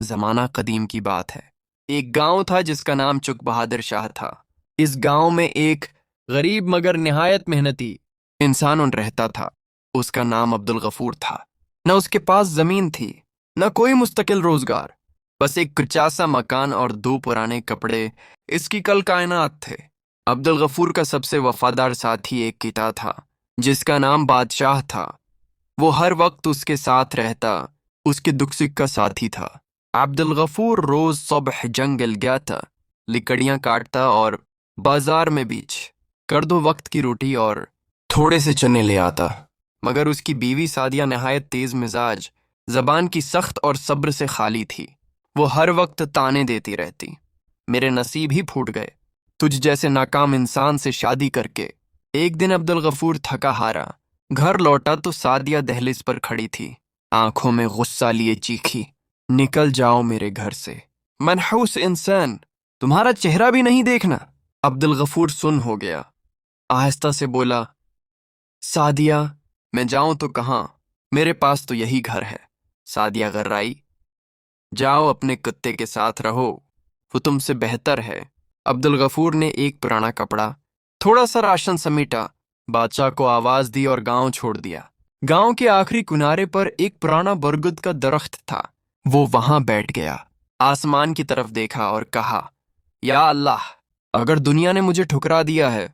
زمانہ قدیم کی بات ہے۔ ایک گاؤں تھا جس کا نام چک بہادر شاہ تھا۔ اس گاؤں میں ایک غریب مگر نہایت محنتی انسان رہتا تھا۔ اس کا نام عبدالغفور تھا۔ نہ اس کے پاس زمین تھی، نہ کوئی مستقل روزگار، بس ایک کچاسا مکان اور 2 پرانے کپڑے اس کی کل کائنات تھے۔ عبدالغفور کا سب سے وفادار ساتھی ایک کتا تھا جس کا نام بادشاہ تھا۔ وہ ہر وقت اس کے ساتھ رہتا، اس کے دکھ سکھ کا ساتھی تھا۔ عبدالغفور روز صبح جنگل گیا تھا، لکڑیاں کاٹتا اور بازار میں بیچ کر 2 وقت کی روٹی اور تھوڑے سے چنے لے آتا۔ مگر اس کی بیوی سعدیہ نہایت تیز مزاج، زبان کی سخت اور صبر سے خالی تھی۔ وہ ہر وقت طعنے دیتی رہتی، میرے نصیب ہی پھوٹ گئے تجھ جیسے ناکام انسان سے شادی کر کے۔ ایک دن عبدالغفور تھکا ہارا گھر لوٹا تو سعدیہ دہلیز پر کھڑی تھی، آنکھوں میں غصہ لیے چیخی، نکل جاؤ میرے گھر سے، منحوس انسان، تمہارا چہرہ بھی نہیں دیکھنا۔ عبدالغفور سن ہو گیا، آہستہ سے بولا، سعدیہ میں جاؤں تو کہاں، میرے پاس تو یہی گھر ہے۔ سعدیہ غرائی، جاؤ اپنے کتے کے ساتھ رہو، وہ تم سے بہتر ہے۔ عبدالغفور نے ایک پرانا کپڑا، تھوڑا سا راشن سمیٹا، بادشاہ کو آواز دی اور گاؤں چھوڑ دیا۔ گاؤں کے آخری کنارے پر ایک پرانا برگد کا درخت تھا۔ وہ وہاں بیٹھ گیا، آسمان کی طرف دیکھا اور کہا، یا اللہ، اگر دنیا نے مجھے ٹھکرا دیا ہے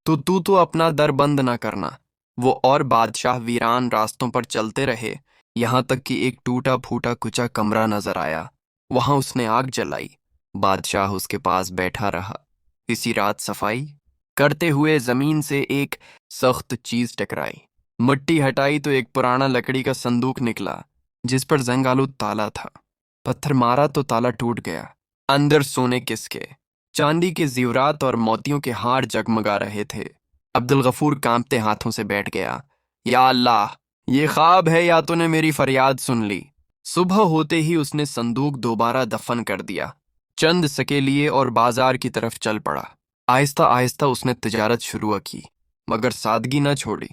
تو اپنا در بند نہ کرنا۔ وہ اور بادشاہ ویران راستوں پر چلتے رہے، یہاں تک کہ ایک ٹوٹا پھوٹا کچا کمرہ نظر آیا۔ وہاں اس نے آگ جلائی، بادشاہ اس کے پاس بیٹھا رہا۔ اسی رات صفائی کرتے ہوئے زمین سے ایک سخت چیز ٹکرائی، مٹی ہٹائی تو ایک پرانا لکڑی کا صندوق نکلا جس پر زنگ آلود تالا تھا۔ پتھر مارا تو تالا ٹوٹ گیا، اندر سونے کس کے، چاندی کے زیورات اور موتیوں کے ہار جگمگا رہے تھے۔ عبدالغفور کانپتے ہاتھوں سے بیٹھ گیا، یا اللہ، یہ خواب ہے یا تو نے میری فریاد سن لی۔ صبح ہوتے ہی اس نے صندوق دوبارہ دفن کر دیا، چند سکے لیے اور بازار کی طرف چل پڑا۔ آہستہ آہستہ اس نے تجارت شروع کی، مگر سادگی نہ چھوڑی۔